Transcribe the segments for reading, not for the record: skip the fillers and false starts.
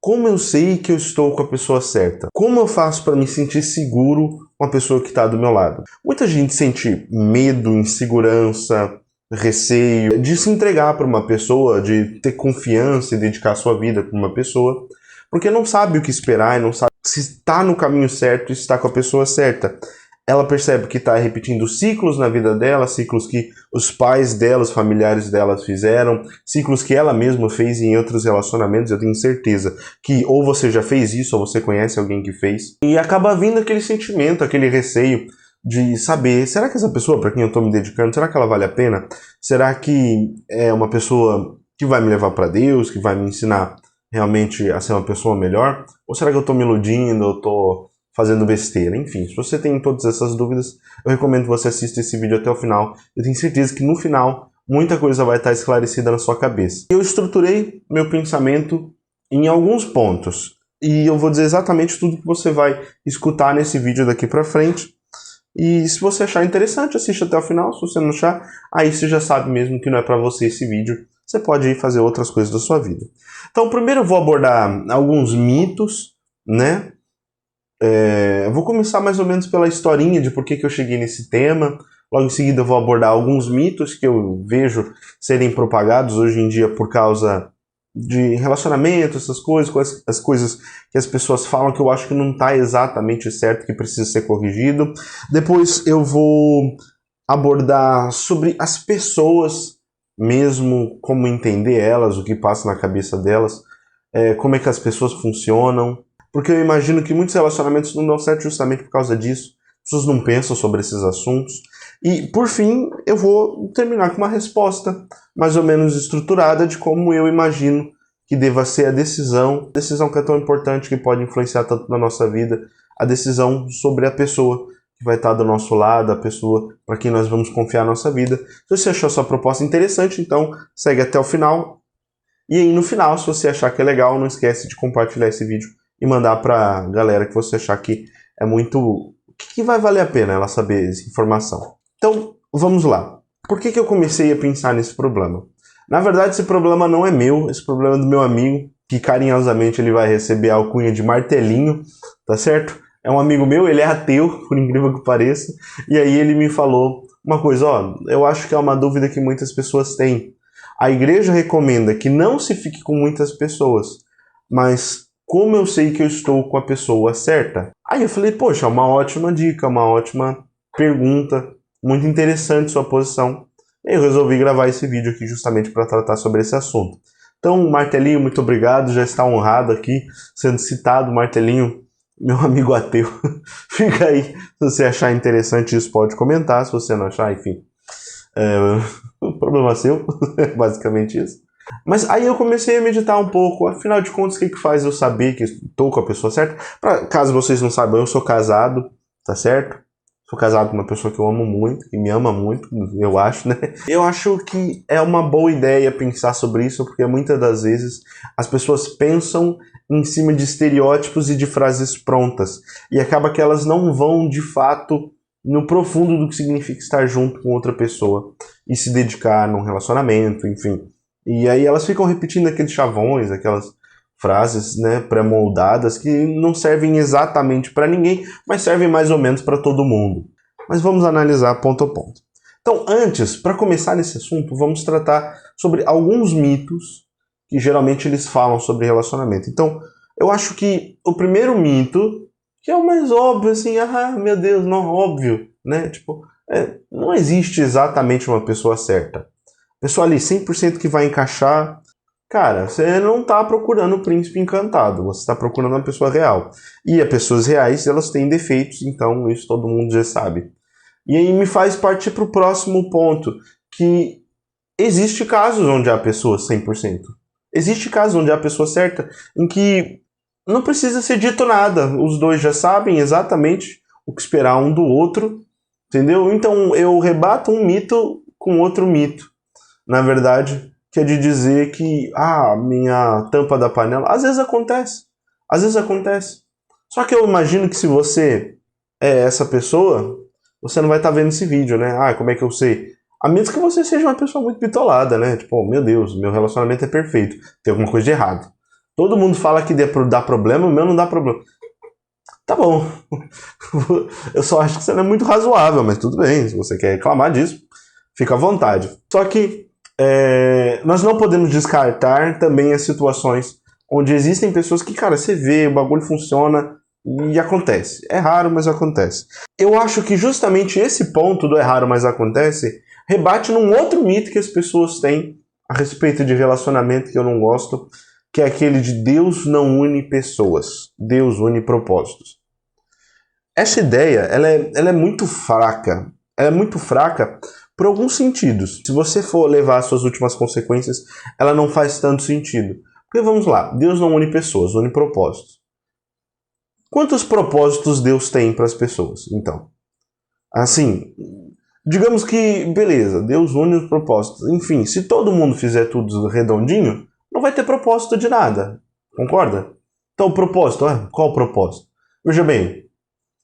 Como eu sei que eu estou com a pessoa certa? Como eu faço para me sentir seguro com a pessoa que está do meu lado? Muita gente sente medo, insegurança, receio de se entregar para uma pessoa, de ter confiança e dedicar a sua vida para uma pessoa, porque não sabe o que esperar e não sabe se está no caminho certo e se está com a pessoa certa. Ela percebe que está repetindo ciclos na vida dela, ciclos que os pais dela, os familiares dela fizeram, ciclos que ela mesma fez em outros relacionamentos. Eu tenho certeza que ou você já fez isso, ou você conhece alguém que fez. E acaba vindo aquele sentimento, aquele receio de saber, será que essa pessoa para quem eu estou me dedicando, será que ela vale a pena? Será que é uma pessoa que vai me levar para Deus, que vai me ensinar realmente a ser uma pessoa melhor? Ou será que eu estou me iludindo, eu estou fazendo besteira? Enfim, se você tem todas essas dúvidas, eu recomendo que você assista esse vídeo até o final. Eu tenho certeza que no final, muita coisa vai estar esclarecida na sua cabeça. Eu estruturei meu pensamento em alguns pontos. E eu vou dizer exatamente tudo que você vai escutar nesse vídeo daqui pra frente. E se você achar interessante, assiste até o final. Se você não achar, aí você já sabe mesmo que não é pra você esse vídeo. Você pode ir fazer outras coisas da sua vida. Então, primeiro eu vou abordar alguns mitos, né? Eu vou começar mais ou menos pela historinha de por que eu cheguei nesse tema. Logo em seguida eu vou abordar alguns mitos que eu vejo serem propagados hoje em dia por causa de relacionamento, essas coisas, as coisas que as pessoas falam que eu acho que não está exatamente certo, que precisa ser corrigido. Depois eu vou abordar sobre as pessoas mesmo, como entender elas, o que passa na cabeça delas, como é que as pessoas funcionam. Porque eu imagino que muitos relacionamentos não dão certo justamente por causa disso. As pessoas não pensam sobre esses assuntos. E, por fim, eu vou terminar com uma resposta mais ou menos estruturada de como eu imagino que deva ser a decisão que é tão importante, que pode influenciar tanto na nossa vida, a decisão sobre a pessoa que vai estar do nosso lado, a pessoa para quem nós vamos confiar a nossa vida. Se você achou a sua proposta interessante, então segue até o final. E aí, no final, se você achar que é legal, não esquece de compartilhar esse vídeo e mandar pra galera que você achar que é muito... que vai valer a pena ela saber essa informação. Então, vamos lá. Por que eu comecei a pensar nesse problema? Na verdade, esse problema não é meu, esse problema é do meu amigo, que carinhosamente ele vai receber a alcunha de Martelinho, tá certo? É um amigo meu, ele é ateu, por incrível que pareça, e aí ele me falou uma coisa, eu acho que é uma dúvida que muitas pessoas têm. A igreja recomenda que não se fique com muitas pessoas, mas como eu sei que eu estou com a pessoa certa? Aí eu falei, poxa, uma ótima dica, uma ótima pergunta, muito interessante sua posição. E eu resolvi gravar esse vídeo aqui justamente para tratar sobre esse assunto. Então, Martelinho, muito obrigado, já está honrado aqui, sendo citado, Martelinho, meu amigo ateu. Fica aí, se você achar interessante isso pode comentar, se você não achar, enfim, o problema é seu, basicamente isso. Mas aí eu comecei a meditar um pouco, afinal de contas, o que faz eu saber que estou com a pessoa certa? Caso vocês não saibam, eu sou casado, tá certo? Sou casado com uma pessoa que eu amo muito, que me ama muito, eu acho, né? Eu acho que é uma boa ideia pensar sobre isso, porque muitas das vezes as pessoas pensam em cima de estereótipos e de frases prontas, e acaba que elas não vão, de fato, no profundo do que significa estar junto com outra pessoa e se dedicar num relacionamento, enfim. E aí elas ficam repetindo aqueles chavões, aquelas frases, né, pré-moldadas que não servem exatamente para ninguém, mas servem mais ou menos para todo mundo. Mas vamos analisar ponto a ponto. Então, antes, para começar nesse assunto, vamos tratar sobre alguns mitos que geralmente eles falam sobre relacionamento. Então, eu acho que o primeiro mito, que é o mais óbvio, assim, meu Deus, não óbvio, né? Tipo, não existe exatamente uma pessoa certa. Pessoa ali, 100% que vai encaixar. Cara, você não está procurando o príncipe encantado, você está procurando uma pessoa real. E as pessoas reais, elas têm defeitos, então isso todo mundo já sabe. E aí me faz partir para o próximo ponto, que existe casos onde há pessoas 100%. Existe casos onde há a pessoa certa, em que não precisa ser dito nada, os dois já sabem exatamente o que esperar um do outro, entendeu? Então eu rebato um mito com outro mito. Na verdade, que é de dizer que minha tampa da panela, às vezes acontece. Às vezes acontece. Só que eu imagino que se você é essa pessoa, você não vai estar vendo esse vídeo, né? Como é que eu sei? A menos que você seja uma pessoa muito bitolada, né? Tipo, meu Deus, meu relacionamento é perfeito. Tem alguma coisa de errado. Todo mundo fala que dá problema, o meu não dá problema. Tá bom. Eu só acho que você não é muito razoável, mas tudo bem. Se você quer reclamar disso, fica à vontade. Só que nós não podemos descartar também as situações onde existem pessoas que, cara, você vê, o bagulho funciona e acontece. É raro, mas acontece. Eu acho que justamente esse ponto do é raro, mas acontece, rebate num outro mito que as pessoas têm a respeito de relacionamento que eu não gosto, que é aquele de Deus não une pessoas, Deus une propósitos. Essa ideia, ela é muito fraca. Ela é muito fraca por alguns sentidos. Se você for levar as suas últimas consequências, ela não faz tanto sentido. Porque vamos lá, Deus não une pessoas, une propósitos. Quantos propósitos Deus tem para as pessoas, então? Assim, digamos que, beleza, Deus une os propósitos. Enfim, se todo mundo fizer tudo redondinho, não vai ter propósito de nada. Concorda? Então, o propósito, qual o propósito? Veja bem,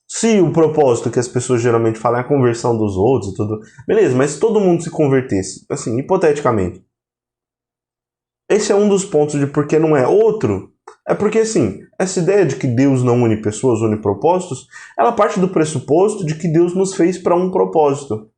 se o propósito que as pessoas geralmente falam é a conversão dos outros e tudo, beleza, mas se todo mundo se convertesse, assim, hipoteticamente, esse é um dos pontos de por que não é. Outro é porque, assim, essa ideia de que Deus não une pessoas, une propósitos, ela parte do pressuposto de que Deus nos fez para um propósito.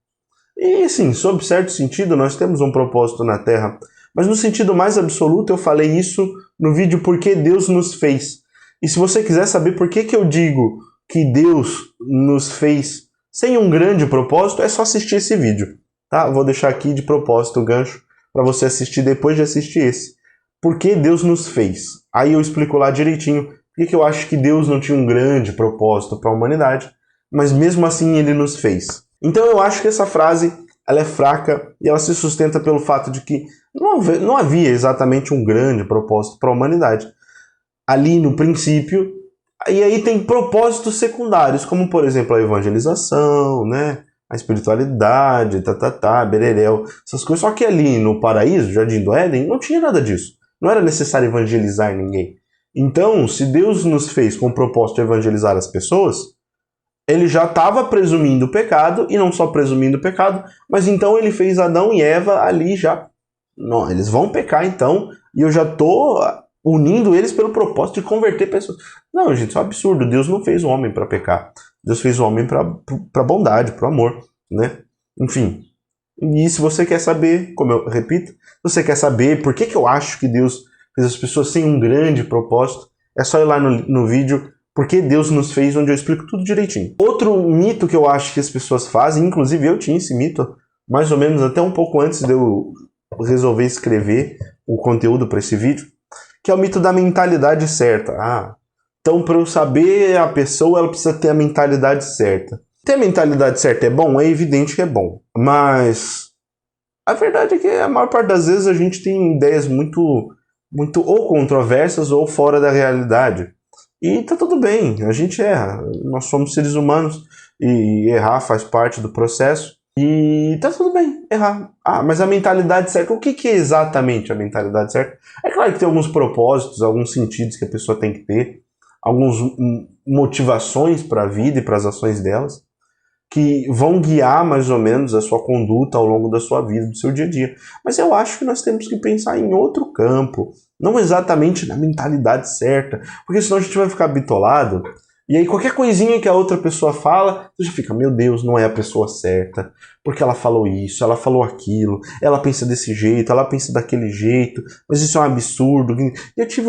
E, assim, sob certo sentido, nós temos um propósito na Terra. Mas no sentido mais absoluto, eu falei isso no vídeo Por que Deus nos fez. E se você quiser saber por que eu digo que Deus nos fez sem um grande propósito, é só assistir esse vídeo. Tá? Vou deixar aqui de propósito o gancho para você assistir depois de assistir esse. Por que Deus nos fez? Aí eu explico lá direitinho por que eu acho que Deus não tinha um grande propósito para a humanidade, mas mesmo assim ele nos fez. Então eu acho que essa frase ela é fraca e ela se sustenta pelo fato de que não havia exatamente um grande propósito para a humanidade. Ali no princípio, e aí tem propósitos secundários, como por exemplo a evangelização, né? A espiritualidade, bereréu, essas coisas. Só que ali no paraíso, Jardim do Éden, não tinha nada disso. Não era necessário evangelizar ninguém. Então, se Deus nos fez com o propósito de evangelizar as pessoas, ele já estava presumindo o pecado, e não só presumindo o pecado, mas então ele fez Adão e Eva ali já. Não, eles vão pecar então, e eu já estou unindo eles pelo propósito de converter pessoas. Não, gente, isso é um absurdo. Deus não fez o homem para pecar. Deus fez o homem para bondade, para amor, né? Enfim. E se você quer saber, como eu repito, se você quer saber por que eu acho que Deus fez as pessoas sem um grande propósito, é só ir lá no vídeo Por que Deus nos fez, onde eu explico tudo direitinho. Outro mito que eu acho que as pessoas fazem, inclusive eu tinha esse mito, mais ou menos até um pouco antes de eu resolver escrever o conteúdo para esse vídeo, que é o mito da mentalidade certa. Então para eu saber a pessoa, ela precisa ter a mentalidade certa. Ter a mentalidade certa é bom? É evidente que é bom. Mas a verdade é que a maior parte das vezes a gente tem ideias muito ou controversas ou fora da realidade. E tá tudo bem, a gente erra. Nós somos seres humanos e errar faz parte do processo. E tá tudo bem, errar. Mas a mentalidade certa, o que é exatamente a mentalidade certa? É claro que tem alguns propósitos, alguns sentidos que a pessoa tem que ter, algumas motivações para a vida e para as ações delas, que vão guiar mais ou menos a sua conduta ao longo da sua vida, do seu dia a dia. Mas eu acho que nós temos que pensar em outro campo, não exatamente na mentalidade certa, porque senão a gente vai ficar bitolado, e aí qualquer coisinha que a outra pessoa fala, você já fica, meu Deus, não é a pessoa certa, porque ela falou isso, ela falou aquilo, ela pensa desse jeito, ela pensa daquele jeito, mas isso é um absurdo. E eu tive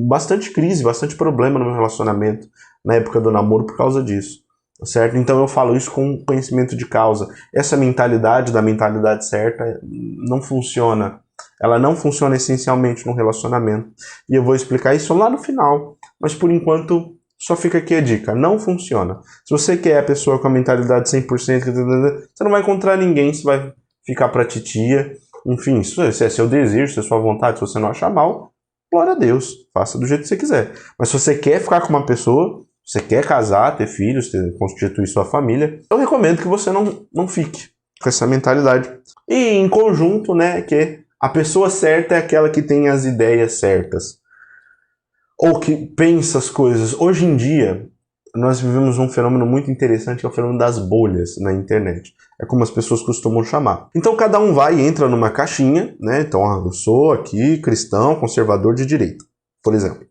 bastante crise, bastante problema no meu relacionamento, na época do namoro, por causa disso. Certo? Então eu falo isso com conhecimento de causa. Essa mentalidade da mentalidade certa não funciona. Ela não funciona essencialmente no relacionamento. E eu vou explicar isso lá no final. Mas por enquanto, só fica aqui a dica. Não funciona. Se você quer a pessoa com a mentalidade 100%, você não vai encontrar ninguém. Você vai ficar pra titia. Enfim, se é seu desejo, se é sua vontade, se você não achar mal, glória a Deus. Faça do jeito que você quiser. Mas se você quer ficar com uma pessoa, você quer casar, ter filhos, constituir sua família, eu recomendo que você não fique com essa mentalidade. E em conjunto, né, que a pessoa certa é aquela que tem as ideias certas. Ou que pensa as coisas. Hoje em dia, nós vivemos um fenômeno muito interessante, que é o fenômeno das bolhas na internet. É como as pessoas costumam chamar. Então cada um vai e entra numa caixinha, né? Então eu sou aqui cristão, conservador de direita. por exemplo.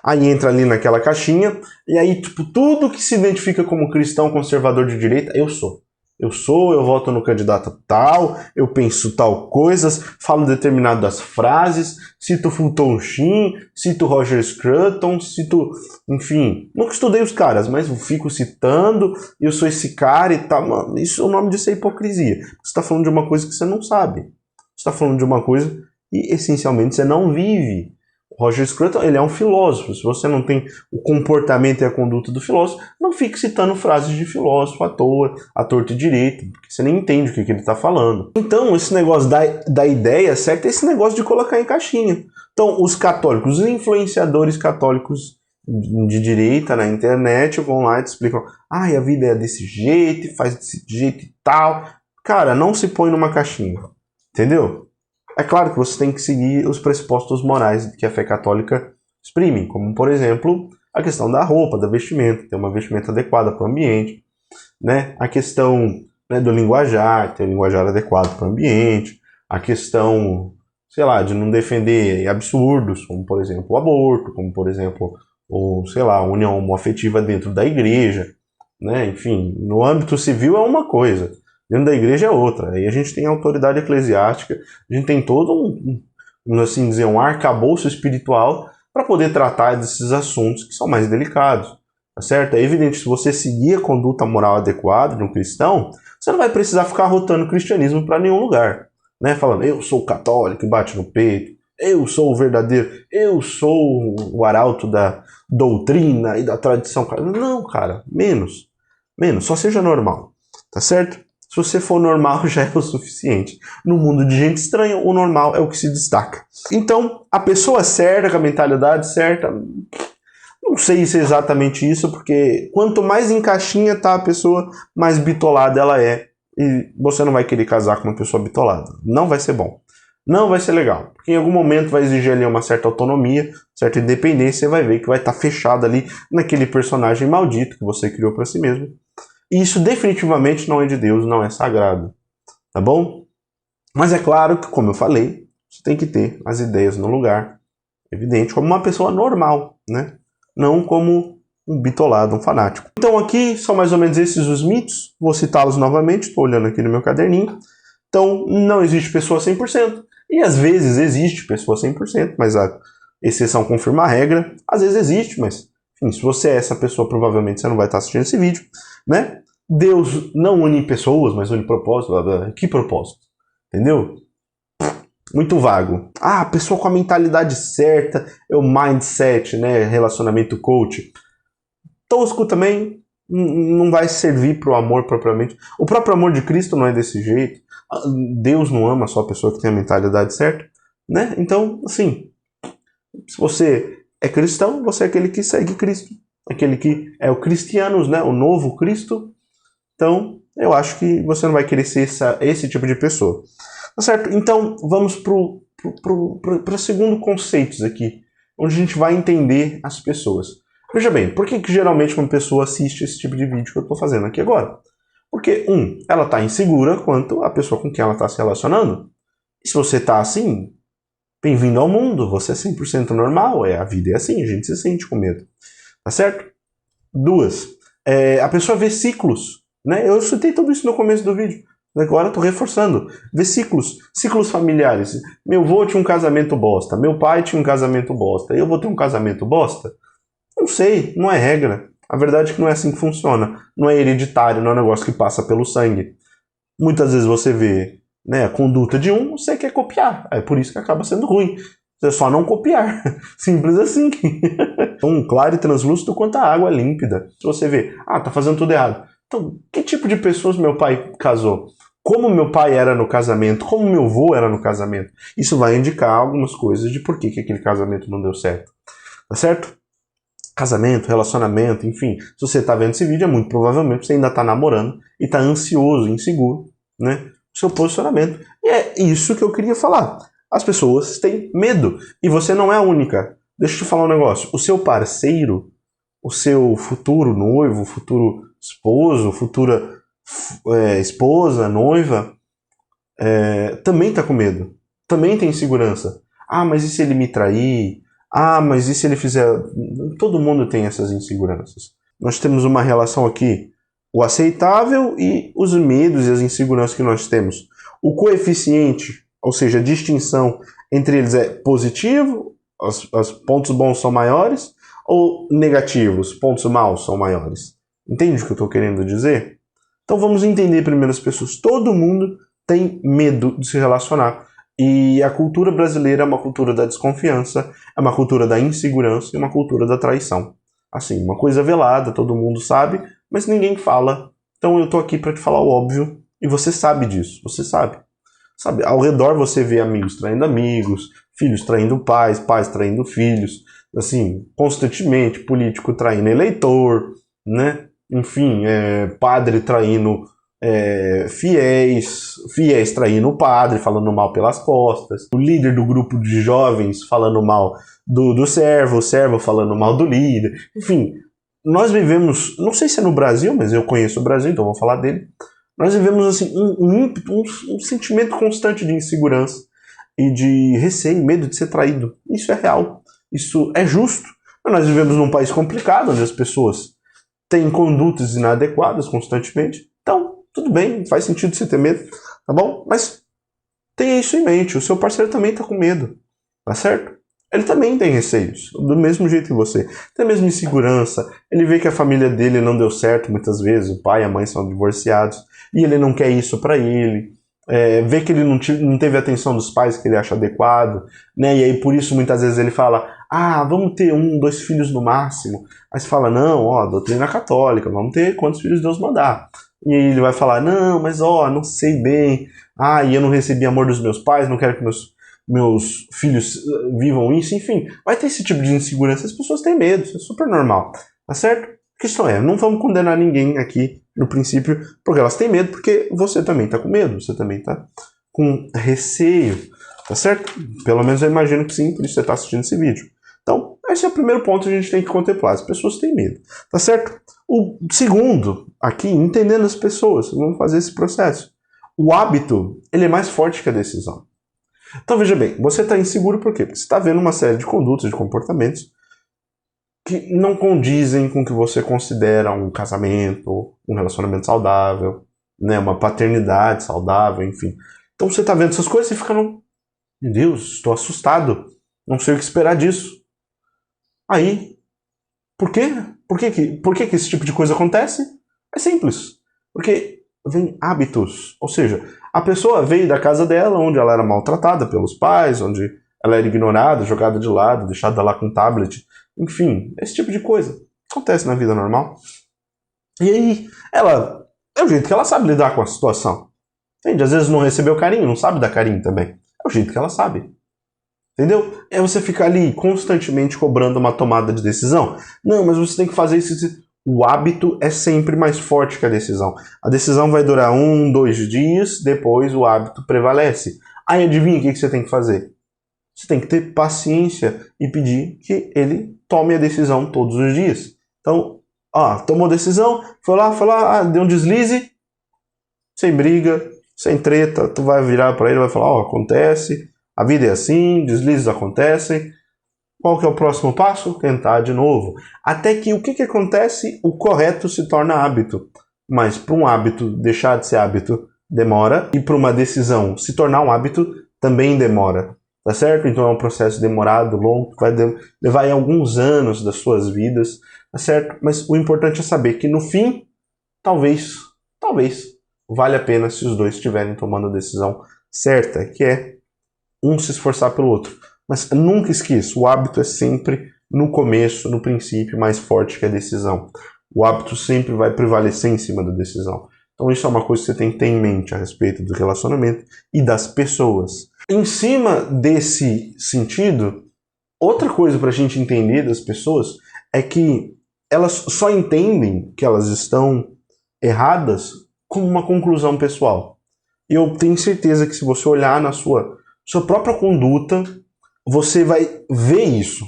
Aí entra ali naquela caixinha, e aí, tipo, tudo que se identifica como cristão conservador de direita, eu sou. Eu voto no candidato tal, eu penso tal coisas, falo determinadas frases, cito Fulton Sheen, cito Roger Scruton, cito, enfim, nunca estudei os caras, mas eu fico citando, eu sou esse cara e tal. Mano, isso, o nome disso é hipocrisia. Você está falando de uma coisa que você não sabe. Você está falando de uma coisa que, essencialmente, você não vive. Roger Scruton, ele é um filósofo. Se você não tem o comportamento e a conduta do filósofo, não fique citando frases de filósofo à toa, à torta e direito, porque você nem entende o que ele está falando. Então, esse negócio da ideia certa é esse negócio de colocar em caixinha. Então, os católicos, os influenciadores católicos de direita na internet vão lá e te explicam: a vida é desse jeito, faz desse jeito e tal. Cara, não se põe numa caixinha. Entendeu? É claro que você tem que seguir os pressupostos morais que a fé católica exprime, como, por exemplo, a questão da roupa, da vestimenta, ter uma vestimenta adequada para o ambiente, né? A questão, né, do linguajar, ter um linguajar adequado para o ambiente, a questão, sei lá, de não defender absurdos, como, por exemplo, o aborto, como, por exemplo, a união homoafetiva dentro da igreja, né? Enfim, no âmbito civil é uma coisa, dentro da igreja é outra. Aí a gente tem a autoridade eclesiástica, a gente tem todo assim dizer, um arcabouço espiritual para poder tratar desses assuntos que são mais delicados, tá certo? É evidente que se você seguir a conduta moral adequada de um cristão, você não vai precisar ficar rotando o cristianismo para nenhum lugar, né? Falando, eu sou católico e bate no peito, eu sou o verdadeiro, eu sou o arauto da doutrina e da tradição. Não, cara, menos, só seja normal, tá certo? Se você for normal, já é o suficiente. No mundo de gente estranha, o normal é o que se destaca. Então, a pessoa certa, com a mentalidade certa, não sei se é exatamente isso, porque quanto mais em caixinha tá a pessoa, mais bitolada ela é. E você não vai querer casar com uma pessoa bitolada. Não vai ser bom. Não vai ser legal. Porque em algum momento vai exigir ali uma certa autonomia, certa independência, e vai ver que vai estar fechado ali naquele personagem maldito que você criou para si mesmo. E isso definitivamente não é de Deus, não é sagrado, tá bom? Mas é claro que, como eu falei, você tem que ter as ideias no lugar, evidente, como uma pessoa normal, né? Não como um bitolado, um fanático. Então aqui são mais ou menos esses os mitos, vou citá-los novamente, estou olhando aqui no meu caderninho. Então, não existe pessoa 100%, e às vezes existe pessoa 100%, mas a exceção confirma a regra. Às vezes existe, mas enfim, se você é essa pessoa, provavelmente você não vai estar assistindo esse vídeo, né? Deus não une pessoas, mas une propósito. Que propósito? Entendeu? Muito vago. A pessoa com a mentalidade certa, é o mindset, né? Relacionamento coach. Tosco também, não vai servir para o amor propriamente. O próprio amor de Cristo não é desse jeito. Deus não ama só a pessoa que tem a mentalidade certa, né? Então, assim, se você é cristão, você é aquele que segue Cristo, aquele que é o cristianos, né? O novo Cristo. Então, eu acho que você não vai querer ser esse tipo de pessoa. Tá certo? Então, vamos para o segundo conceito aqui, onde a gente vai entender as pessoas. Veja bem, por que geralmente uma pessoa assiste esse tipo de vídeo que eu estou fazendo aqui agora? Porque, ela está insegura quanto à pessoa com quem ela está se relacionando. E se você está assim, bem-vindo ao mundo, você é 100% normal, a vida é assim, a gente se sente com medo. Tá certo? 2, a pessoa vê ciclos, né? Eu citei tudo isso no começo do vídeo, agora eu tô reforçando. Vê ciclos familiares. Meu avô tinha um casamento bosta, meu pai tinha um casamento bosta, eu vou ter um casamento bosta? Não sei, não é regra. A verdade é que não é assim que funciona. Não é hereditário, não é um negócio que passa pelo sangue. Muitas vezes você vê, né, a conduta de um, você quer copiar. É por isso que acaba sendo ruim. É só não copiar. Simples assim. Tão claro e translúcido quanto a água límpida. Se você vê, tá fazendo tudo errado. Então, que tipo de pessoas meu pai casou? Como meu pai era no casamento? Como meu avô era no casamento? Isso vai indicar algumas coisas de por que aquele casamento não deu certo. Tá certo? Casamento, relacionamento, enfim. Se você está vendo esse vídeo, é muito provavelmente você ainda está namorando e está ansioso, inseguro, né? O seu posicionamento. E é isso que eu queria falar. As pessoas têm medo. E você não é a única. Deixa eu te falar um negócio. O seu parceiro, o seu futuro noivo, futuro esposo, futura esposa, noiva, também está com medo. Também tem insegurança. Mas e se ele me trair? Ah, mas e se ele fizer... Todo mundo tem essas inseguranças. Nós temos uma relação aqui, o aceitável e os medos e as inseguranças que nós temos. O coeficiente, ou seja, a distinção entre eles é positivo, os pontos bons são maiores, ou negativos, pontos maus são maiores. Entende o que eu estou querendo dizer? Então vamos entender primeiro as pessoas. Todo mundo tem medo de se relacionar. E a cultura brasileira é uma cultura da desconfiança, é uma cultura da insegurança e uma cultura da traição. Assim, uma coisa velada, todo mundo sabe, mas ninguém fala. Então eu tô aqui para te falar o óbvio e você sabe disso, você sabe. Sabe, ao redor você vê amigos traindo amigos, filhos traindo pais, pais traindo filhos, assim, constantemente, político traindo eleitor, né? Enfim, padre traindo fiéis traindo o padre, falando mal pelas costas, o líder do grupo de jovens falando mal do servo, o servo falando mal do líder, enfim, nós vivemos, não sei se é no Brasil, mas eu conheço o Brasil, então vou falar dele, nós vivemos assim, um sentimento constante de insegurança e de receio, medo de ser traído. Isso é real, isso é justo, mas nós vivemos num país complicado, onde as pessoas têm condutas inadequadas constantemente, então tudo bem, faz sentido você ter medo, tá bom? Mas tenha isso em mente, o seu parceiro também tá com medo, tá certo? Ele também tem receios, do mesmo jeito que você. Tem a mesma insegurança, ele vê que a família dele não deu certo muitas vezes, o pai e a mãe são divorciados, e ele não quer isso pra ele, vê que ele não teve a atenção dos pais que ele acha adequado, né? E aí por isso muitas vezes ele fala, vamos ter 1, 2 filhos no máximo. Aí você fala, não, doutrina católica, vamos ter quantos filhos Deus mandar. E aí ele vai falar, não, mas não sei bem, e eu não recebi amor dos meus pais, não quero que meus filhos vivam isso, enfim. Vai ter esse tipo de insegurança, as pessoas têm medo, isso é super normal, tá certo? A questão não vamos condenar ninguém aqui no princípio, porque elas têm medo, porque você também tá com medo, você também tá com receio, tá certo? Pelo menos eu imagino que sim, por isso você tá assistindo esse vídeo. Então, esse é o primeiro ponto que a gente tem que contemplar, as pessoas têm medo, tá certo? O segundo, aqui, entendendo as pessoas, vamos fazer esse processo. O hábito, ele é mais forte que a decisão. Então veja bem, você está inseguro por quê? Porque você está vendo uma série de condutas, de comportamentos que não condizem com o que você considera um casamento, um relacionamento saudável, né, uma paternidade saudável, enfim. Então você está vendo essas coisas e fica, meu Deus, estou assustado, não sei o que esperar disso. Aí, por quê? Por que esse tipo de coisa acontece? É simples. Porque vem hábitos. Ou seja, a pessoa veio da casa dela, onde ela era maltratada pelos pais, onde ela era ignorada, jogada de lado, deixada lá com um tablet. Enfim, esse tipo de coisa. Acontece na vida normal. E aí, ela... É o jeito que ela sabe lidar com a situação. Entende? Às vezes não recebeu carinho, não sabe dar carinho também. É o jeito que ela sabe. Entendeu? É você ficar ali constantemente cobrando uma tomada de decisão. Não, mas você tem que fazer isso. O hábito é sempre mais forte que a decisão. A decisão vai durar 1, 2 dias, depois o hábito prevalece. Aí adivinha o que você tem que fazer? Você tem que ter paciência e pedir que ele tome a decisão todos os dias. Então, tomou decisão, foi lá, deu um deslize, sem briga, sem treta, tu vai virar para ele e vai falar, acontece, a vida é assim, deslizes acontecem. Qual que é o próximo passo? Tentar de novo. Até que o que acontece? O correto se torna hábito. Mas para um hábito deixar de ser hábito demora, e para uma decisão se tornar um hábito também demora. Tá certo? Então é um processo demorado, longo, que vai levar aí alguns anos das suas vidas, tá certo? Mas o importante é saber que no fim, talvez, vale a pena se os dois estiverem tomando a decisão certa, que é um se esforçar pelo outro. Mas nunca esqueça, o hábito é sempre, no começo, no princípio, mais forte que a decisão. O hábito sempre vai prevalecer em cima da decisão. Então isso é uma coisa que você tem que ter em mente a respeito do relacionamento e das pessoas. Em cima desse sentido, outra coisa para a gente entender das pessoas é que elas só entendem que elas estão erradas como uma conclusão pessoal. E eu tenho certeza que se você olhar na sua própria conduta, você vai ver isso.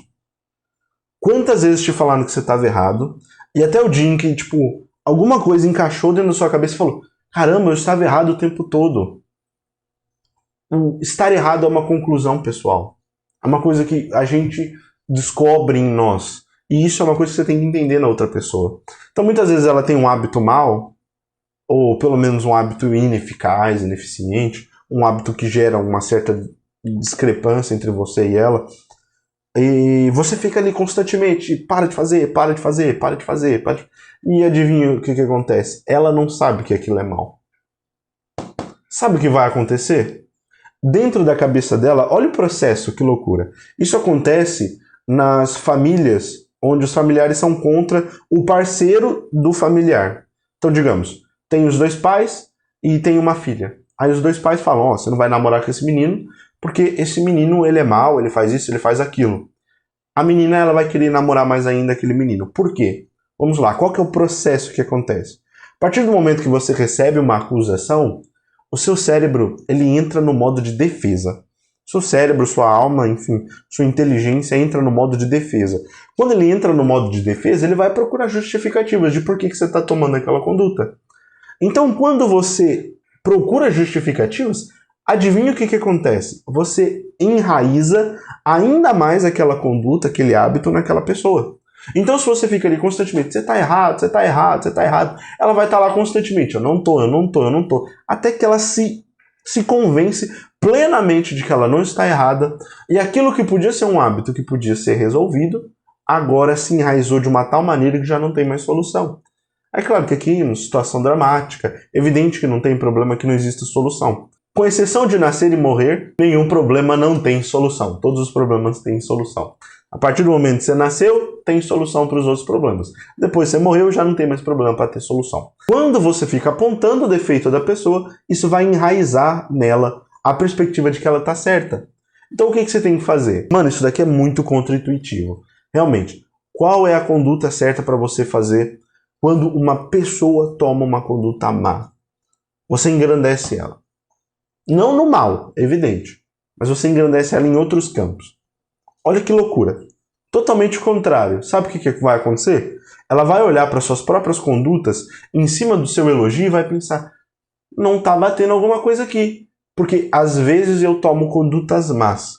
Quantas vezes te falaram que você estava errado, e até o dia em que, alguma coisa encaixou dentro da sua cabeça e falou, caramba, eu estava errado o tempo todo. O estar errado é uma conclusão pessoal. É uma coisa que a gente descobre em nós. E isso é uma coisa que você tem que entender na outra pessoa. Então, muitas vezes ela tem um hábito mau, ou pelo menos um hábito ineficaz, ineficiente, um hábito que gera uma certa discrepância entre você e ela, e você fica ali constantemente, para de fazer, para de fazer, para de fazer, para de... E adivinha o que acontece? Ela não sabe que aquilo é mal. Sabe o que vai acontecer? Dentro da cabeça dela, olha o processo, que loucura. Isso acontece nas famílias onde os familiares são contra o parceiro do familiar. Então, digamos, tem os dois pais e tem uma filha. Aí os dois pais falam, ó, você não vai namorar com esse menino, porque esse menino, ele é mau, ele faz isso, ele faz aquilo. A menina, ela vai querer namorar mais ainda aquele menino. Por quê? Vamos lá, qual que é o processo que acontece? A partir do momento que você recebe uma acusação, o seu cérebro, ele entra no modo de defesa. Seu cérebro, sua alma, enfim, sua inteligência entra no modo de defesa. Quando ele entra no modo de defesa, ele vai procurar justificativas de por que você está tomando aquela conduta. Então, quando você procura justificativas, adivinha o que acontece? Você enraiza ainda mais aquela conduta, aquele hábito naquela pessoa. Então, se você fica ali constantemente, você tá errado, você tá errado, você tá errado, ela vai estar lá constantemente, eu não tô, eu não tô, eu não tô, até que ela se convence plenamente de que ela não está errada, e aquilo que podia ser um hábito, que podia ser resolvido, agora se enraizou de uma tal maneira que já não tem mais solução. É claro que aqui, uma situação dramática, evidente que não tem problema, que não existe solução. Com exceção de nascer e morrer, nenhum problema não tem solução. Todos os problemas têm solução. A partir do momento que você nasceu, tem solução para os outros problemas. Depois que você morreu, já não tem mais problema para ter solução. Quando você fica apontando o defeito da pessoa, isso vai enraizar nela a perspectiva de que ela está certa. Então o que você tem que fazer? Mano, isso daqui é muito contra-intuitivo. Realmente, qual é a conduta certa para você fazer quando uma pessoa toma uma conduta má? Você engrandece ela. Não no mal, evidente, mas você engrandece ela em outros campos. Olha que loucura. Totalmente contrário. Sabe o que vai acontecer? Ela vai olhar para suas próprias condutas em cima do seu elogio e vai pensar, não está batendo alguma coisa aqui. Porque às vezes eu tomo condutas más.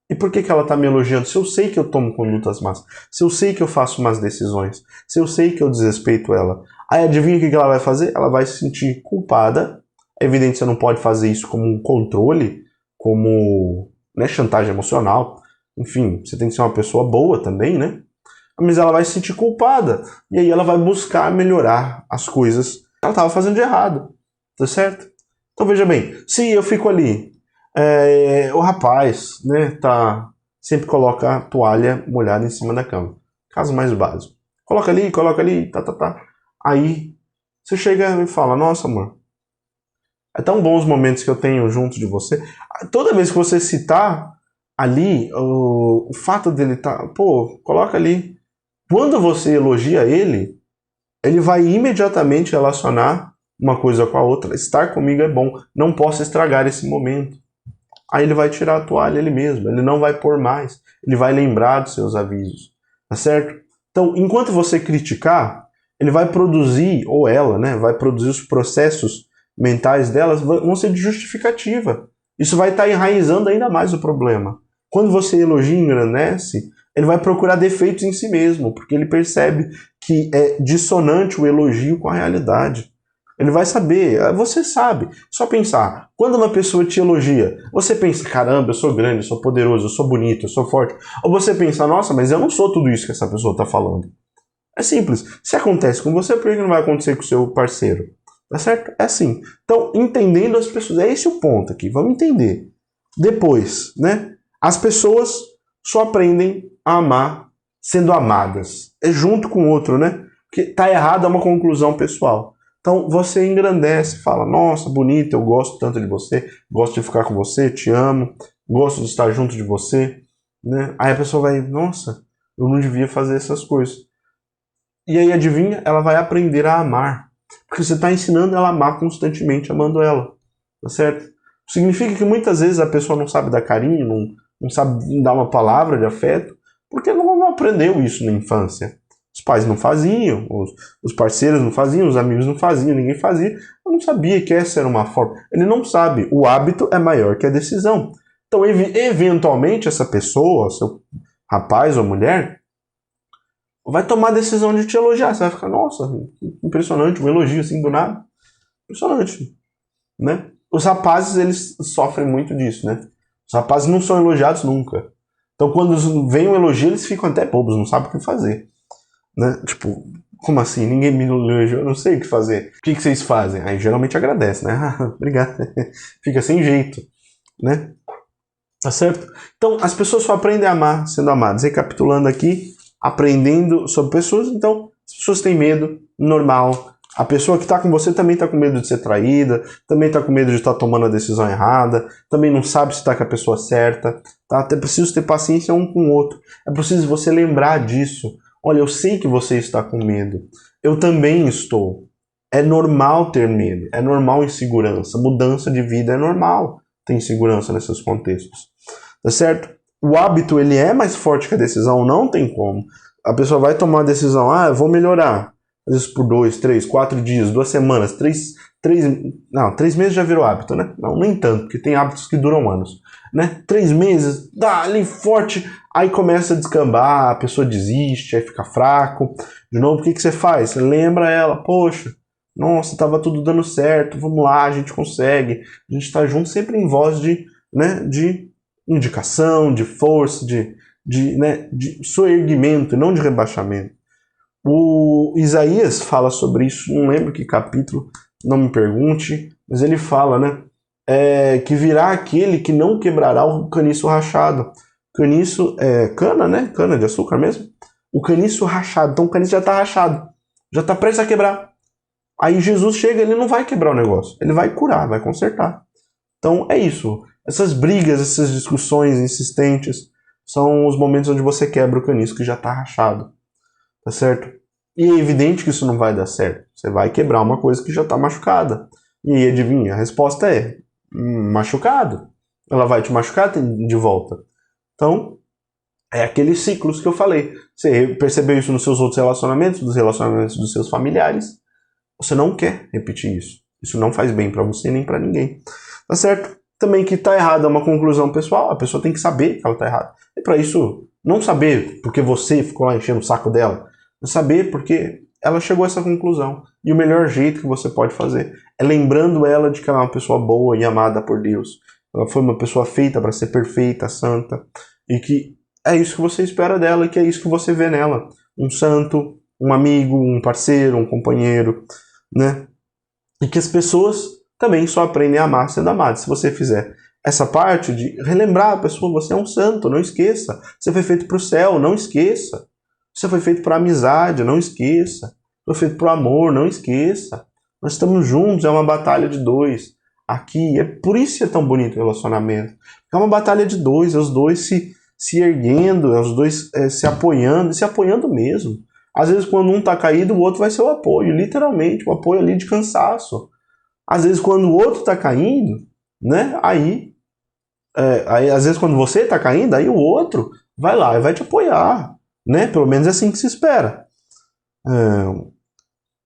E por que ela está me elogiando? Se eu sei que eu tomo condutas más, se eu sei que eu faço más decisões, se eu sei que eu desrespeito ela, aí adivinha o que ela vai fazer? Ela vai se sentir culpada. É evidente que você não pode fazer isso como um controle, como chantagem emocional. Enfim, você tem que ser uma pessoa boa também, né? Mas ela vai se sentir culpada. E aí ela vai buscar melhorar as coisas que ela estava fazendo de errado. Tá certo? Então veja bem, se eu fico ali, o rapaz, né, sempre coloca a toalha molhada em cima da cama. Caso mais básico. Coloca ali, tá. Aí você chega e fala, nossa amor, é tão bons os momentos que eu tenho junto de você. Toda vez que você citar ali, o fato dele coloca ali. Quando você elogia ele, ele vai imediatamente relacionar uma coisa com a outra. Estar comigo é bom, não posso estragar esse momento. Aí ele vai tirar a toalha ele mesmo, ele não vai pôr mais, ele vai lembrar dos seus avisos, tá certo? Então, enquanto você criticar, ele vai produzir, ou ela, né, vai produzir os processos mentais delas, vão ser de justificativa. Isso vai estar enraizando ainda mais o problema. Quando você elogia e engrandece, ele vai procurar defeitos em si mesmo, porque ele percebe que é dissonante o elogio com a realidade. Ele vai saber, você sabe, só pensar. Quando uma pessoa te elogia, você pensa, caramba, eu sou grande, eu sou poderoso, eu sou bonito, eu sou forte. Ou você pensa, nossa, mas eu não sou tudo isso que essa pessoa está falando. É simples. Se acontece com você, por que não vai acontecer com o seu parceiro? Tá certo? É assim. Então, entendendo as pessoas, é esse o ponto aqui, vamos entender. Depois, né? As pessoas só aprendem a amar sendo amadas. É junto com o outro, né? Porque tá errado é uma conclusão pessoal. Então você engrandece, fala, nossa, bonito, eu gosto tanto de você, gosto de ficar com você, te amo, gosto de estar junto de você, né? Aí a pessoa vai, nossa, eu não devia fazer essas coisas. E aí, adivinha, ela vai aprender a amar. Porque você está ensinando ela a amar constantemente, amando ela. Tá certo? Significa que muitas vezes a pessoa não sabe dar carinho, não sabe dar uma palavra de afeto, porque não aprendeu isso na infância. Os pais não faziam, os parceiros não faziam, os amigos não faziam, ninguém fazia. Eu não sabia que essa era uma forma. Ele não sabe. O hábito é maior que a decisão. Então, eventualmente, essa pessoa, rapaz ou mulher, vai tomar a decisão de te elogiar. Você vai ficar, nossa, que impressionante, um elogio assim do nada. Impressionante, né? Os rapazes, eles sofrem muito disso, né? Os rapazes não são elogiados nunca. Então, quando vem um elogio, eles ficam até bobos, não sabem o que fazer, né? Tipo, como assim? Ninguém me elogiou, eu não sei o que fazer. O que vocês fazem? Aí, geralmente agradece, né? Obrigado. Fica sem jeito, né? Tá certo? Então, as pessoas só aprendem a amar sendo amadas. Recapitulando aqui, aprendendo sobre pessoas. Então, as pessoas têm medo, normal. A pessoa que está com você também está com medo de ser traída, também está com medo de estar tomando a decisão errada, também não sabe se está com a pessoa certa. Tá? É preciso ter paciência um com o outro. É preciso você lembrar disso. Olha, eu sei que você está com medo. Eu também estou. É normal ter medo. É normal insegurança. Mudança de vida é normal ter insegurança nesses contextos. Tá certo? O hábito, ele é mais forte que a decisão. Não tem como. A pessoa vai tomar a decisão. Ah, eu vou melhorar. Às vezes por 2, 3, 4 dias, 2 semanas, 3 meses já virou hábito, né? Não, nem tanto, porque tem hábitos que duram anos, né? 3 meses, dá ali forte, aí começa a descambar, a pessoa desiste, aí fica fraco. De novo, o que você faz? Você lembra ela, poxa, nossa, tava tudo dando certo, vamos lá, a gente consegue. A gente tá junto sempre em voz de, né, de indicação, de força, de soerguimento, não de rebaixamento. O Isaías fala sobre isso, não lembro que capítulo, não me pergunte, mas ele fala, né? Que virá aquele que não quebrará o caniço rachado. Caniço é cana, né? Cana de açúcar mesmo. O caniço rachado. Então o caniço já está rachado, já está prestes a quebrar. Aí Jesus chega, ele não vai quebrar o negócio, ele vai curar, vai consertar. Então é isso. Essas brigas, essas discussões insistentes são os momentos onde você quebra o caniço que já está rachado. Tá certo? E é evidente que isso não vai dar certo. Você vai quebrar uma coisa que já está machucada. E aí, adivinha? A resposta é machucado. Ela vai te machucar de volta. Então, é aqueles ciclos que eu falei. Você percebeu isso nos seus outros relacionamentos, dos relacionamentos dos seus familiares. Você não quer repetir isso. Isso não faz bem para você nem para ninguém. Tá certo? Também que tá errado é uma conclusão pessoal. A pessoa tem que saber que ela tá errada. E para isso, não saber porque você ficou lá enchendo o saco dela. Saber porque ela chegou a essa conclusão. E o melhor jeito que você pode fazer é lembrando ela de que ela é uma pessoa boa e amada por Deus. Ela foi uma pessoa feita para ser perfeita, santa. E que é isso que você espera dela e que é isso que você vê nela. Um santo, um amigo, um parceiro, um companheiro, né? E que as pessoas também só aprendem a amar sendo amadas. Se você fizer essa parte de relembrar a pessoa, você é um santo, não esqueça. Você foi feito para o céu, não esqueça. Você foi feito para amizade, não esqueça. Foi feito para o amor, não esqueça. Nós estamos juntos, é uma batalha de dois. Aqui, é por isso que é tão bonito o relacionamento. É uma batalha de dois, é os dois se erguendo, é os dois se apoiando, e se apoiando mesmo. Às vezes, quando um está caído, o outro vai ser o apoio, literalmente, o apoio ali de cansaço. Às vezes, quando o outro está caindo, né, aí, às vezes, quando você está caindo, aí o outro vai lá e vai te apoiar. Né? Pelo menos é assim que se espera.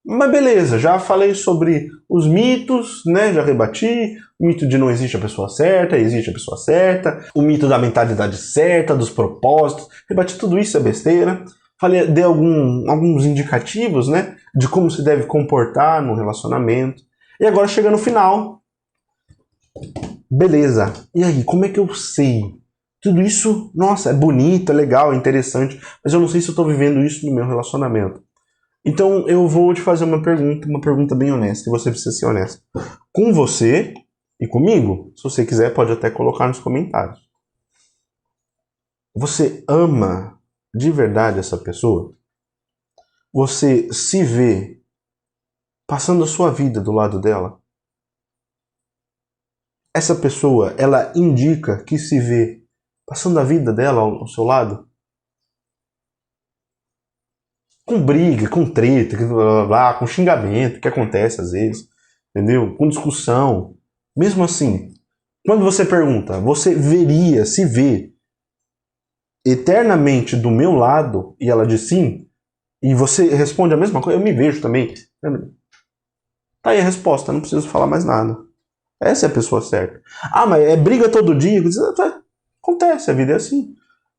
Mas beleza, já falei sobre os mitos, né? Já rebati. O mito de não existe a pessoa certa, existe a pessoa certa. O mito da mentalidade certa, dos propósitos. Rebati tudo isso, é besteira. Dei alguns indicativos, né? De como se deve comportar no relacionamento. E agora chega no final. Beleza. E aí, como é que eu sei? Tudo isso, nossa, é bonito, é legal, é interessante, mas eu não sei se eu estou vivendo isso no meu relacionamento. Então eu vou te fazer uma pergunta bem honesta, e você precisa ser honesto. Com você e comigo, se você quiser, pode até colocar nos comentários. Você ama de verdade essa pessoa? Você se vê passando a sua vida do lado dela? Essa pessoa, ela indica que se vê passando a vida dela ao seu lado? Com briga, com treta, com xingamento, que acontece às vezes, entendeu? Com discussão. Mesmo assim, quando você pergunta, você veria, se vê eternamente do meu lado? E ela diz sim, e você responde a mesma coisa, eu me vejo também. Tá aí a resposta, não preciso falar mais nada. Essa é a pessoa certa. Ah, mas é briga todo dia? Acontece, a vida é assim.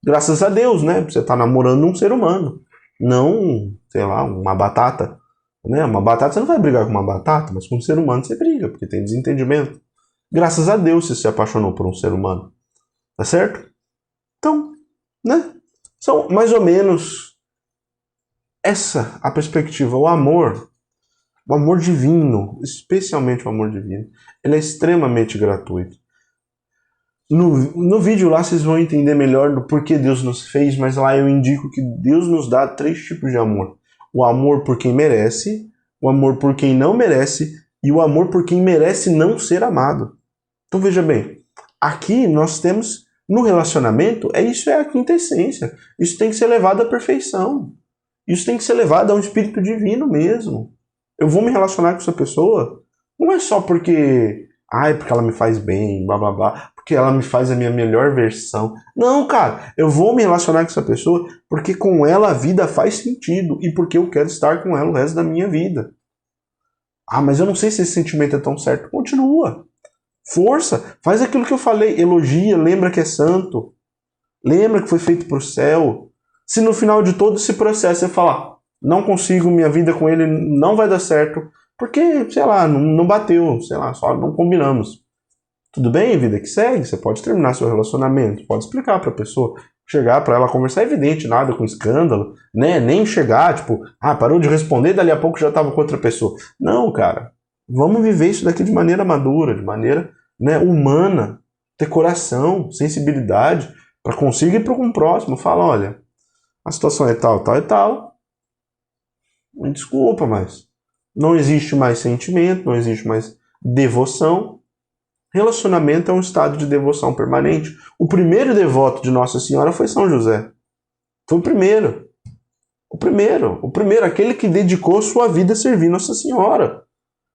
Graças a Deus, né? Você tá namorando um ser humano, não, sei lá, uma batata. Né? Uma batata, você não vai brigar com uma batata, mas com um ser humano você briga, porque tem desentendimento. Graças a Deus você se apaixonou por um ser humano. Tá certo? Então, né? São mais ou menos essa a perspectiva. O amor divino, especialmente o amor divino, ele é extremamente gratuito. No vídeo lá vocês vão entender melhor do porquê Deus nos fez, mas lá eu indico que Deus nos dá 3 tipos de amor. O amor por quem merece, o amor por quem não merece e o amor por quem merece não ser amado. Então veja bem, aqui nós temos, no relacionamento, isso é a quinta essência. Isso tem que ser levado à perfeição. Isso tem que ser levado a um espírito divino mesmo. Eu vou me relacionar com essa pessoa, não é só porque porque ela me faz bem, blá blá blá, porque ela me faz a minha melhor versão. Não, cara, eu vou me relacionar com essa pessoa porque com ela a vida faz sentido e porque eu quero estar com ela o resto da minha vida. Mas eu não sei se esse sentimento é tão certo. Continua. Força, faz aquilo que eu falei, elogia, lembra que é santo, lembra que foi feito para o céu. Se no final de todo esse processo você falar, não consigo, minha vida com ele não vai dar certo, porque, sei lá, não bateu, sei lá, só não combinamos. Tudo bem, vida que segue, você pode terminar seu relacionamento, pode explicar para a pessoa, chegar para ela conversar, é evidente, nada com escândalo, né? Nem chegar, tipo, parou de responder, dali a pouco já estava com outra pessoa. Não, cara, vamos viver isso daqui de maneira madura, de maneira, né, humana, ter coração, sensibilidade, para conseguir ir para um próximo, fala, olha, a situação é tal, tal e tal, me desculpa, mas não existe mais sentimento, não existe mais devoção. Relacionamento é um estado de devoção permanente. O primeiro devoto de Nossa Senhora foi São José. Foi o primeiro. O primeiro, aquele que dedicou sua vida a servir Nossa Senhora.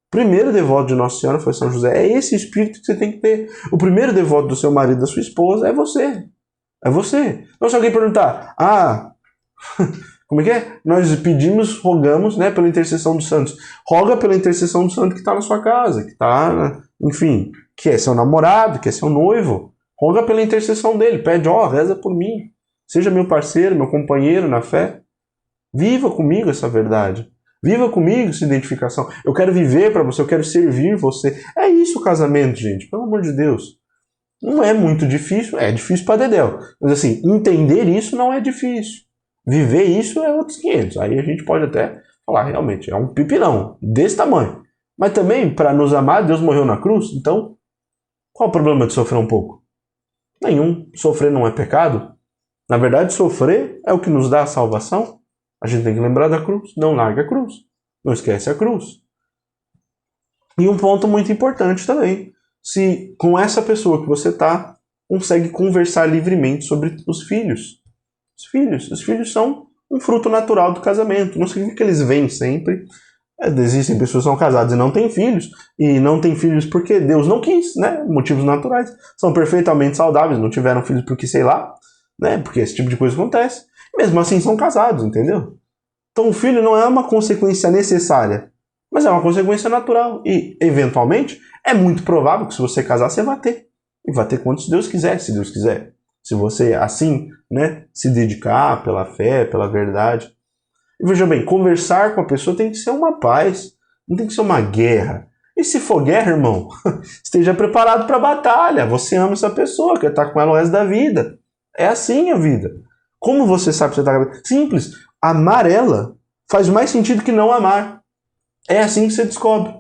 O primeiro devoto de Nossa Senhora foi São José. É esse espírito que você tem que ter. O primeiro devoto do seu marido, da sua esposa, é você. É você. Então se alguém perguntar, como é que é? Nós pedimos, rogamos, né, pela intercessão dos santos. Roga pela intercessão do santo que está na sua casa, que está, enfim, que é seu namorado, que é seu noivo. Roga pela intercessão dele. Pede, reza por mim. Seja meu parceiro, meu companheiro na fé. Viva comigo essa verdade. Viva comigo essa identificação. Eu quero viver para você, eu quero servir você. É isso o casamento, gente. Pelo amor de Deus. Não é muito difícil, é difícil para dedéu. Mas assim, entender isso não é difícil. Viver isso é outros 500. Aí a gente pode até falar, realmente, é um pipirão desse tamanho. Mas também, para nos amar, Deus morreu na cruz. Então, qual o problema de sofrer um pouco? Nenhum. Sofrer não é pecado. Na verdade, sofrer é o que nos dá a salvação. A gente tem que lembrar da cruz. Não larga a cruz. Não esquece a cruz. E um ponto muito importante também. Se com essa pessoa que você está, consegue conversar livremente sobre os filhos. Os filhos são um fruto natural do casamento. Não significa que eles vêm sempre. Existem pessoas que são casadas e não têm filhos. E não têm filhos porque Deus não quis, né? Motivos naturais. São perfeitamente saudáveis, não tiveram filhos porque, sei lá, né? Porque esse tipo de coisa acontece. Mesmo assim são casados, entendeu? Então o filho não é uma consequência necessária, mas é uma consequência natural. E, eventualmente, é muito provável que se você casar, você vai ter. E vai ter quantos Deus quiser, se Deus quiser. Se você, assim, né, se dedicar pela fé, pela verdade. E veja bem, conversar com a pessoa tem que ser uma paz, não tem que ser uma guerra. E se for guerra, irmão, esteja preparado para a batalha. Você ama essa pessoa, quer estar com ela o resto da vida. É assim a vida. Como você sabe que você está... Simples. Amar ela faz mais sentido que não amar. É assim que você descobre.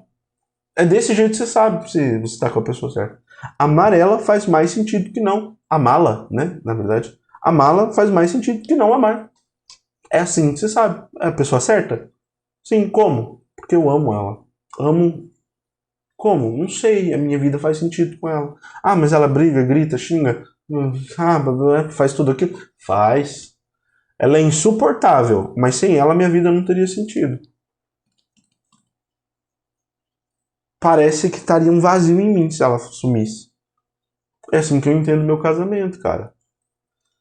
É desse jeito que você sabe se você está com a pessoa certa. Amar ela faz mais sentido que não amá-la, né? Na verdade, amá-la faz mais sentido que não amar. É assim que você sabe. É a pessoa certa? Sim, como? Porque eu amo ela. Amo... Como? Não sei. A minha vida faz sentido com ela. Mas ela briga, grita, xinga. Faz tudo aquilo? Faz. Ela é insuportável, mas sem ela minha vida não teria sentido. Parece que estaria um vazio em mim se ela sumisse. É assim que eu entendo meu casamento, cara.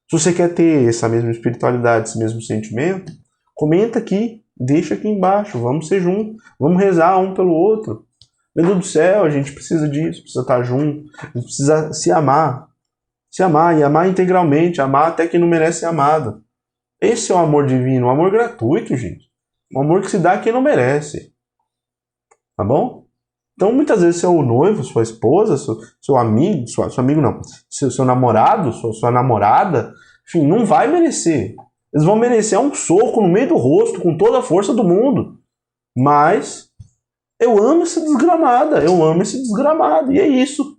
Se você quer ter essa mesma espiritualidade, esse mesmo sentimento, comenta aqui, deixa aqui embaixo, vamos ser juntos, vamos rezar um pelo outro. Meu Deus do céu, a gente precisa disso, precisa estar junto, a gente precisa se amar. Se amar, e amar integralmente, amar até quem não merece ser amado. Esse é o amor divino, o amor gratuito, gente. O amor que se dá a quem não merece. Tá bom? Então, muitas vezes, seu noivo, sua esposa, seu amigo, seu amigo não, seu namorado, sua namorada, enfim, não vai merecer. Eles vão merecer um soco no meio do rosto, com toda a força do mundo. Mas eu amo essa desgramada, eu amo esse desgramado, e é isso.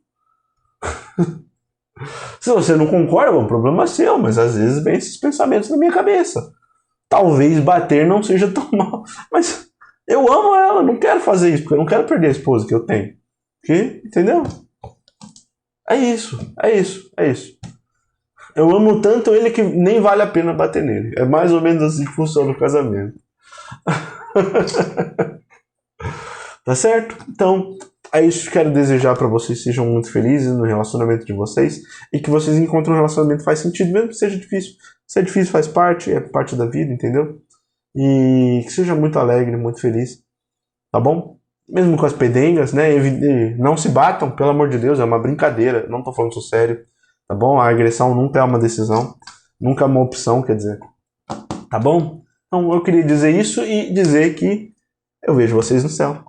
Se você não concorda, é um problema seu, mas às vezes vem esses pensamentos na minha cabeça. Talvez bater não seja tão mal, mas eu amo ela, não quero fazer isso, porque eu não quero perder a esposa que eu tenho. Entendeu? É isso, é isso, é isso. Eu amo tanto ele que nem vale a pena bater nele. É mais ou menos assim que funciona o casamento. Tá certo? Então, é isso que quero desejar para vocês, sejam muito felizes no relacionamento de vocês e que vocês encontrem um relacionamento que faz sentido, mesmo que seja difícil. Se é difícil, faz parte, é parte da vida, entendeu? E que seja muito alegre, muito feliz, tá bom? Mesmo com as pedengas, né? Não se batam, pelo amor de Deus, é uma brincadeira, não tô falando isso sério, tá bom? A agressão nunca é uma decisão, nunca é uma opção, quer dizer, tá bom? Então eu queria dizer isso e dizer que eu vejo vocês no céu.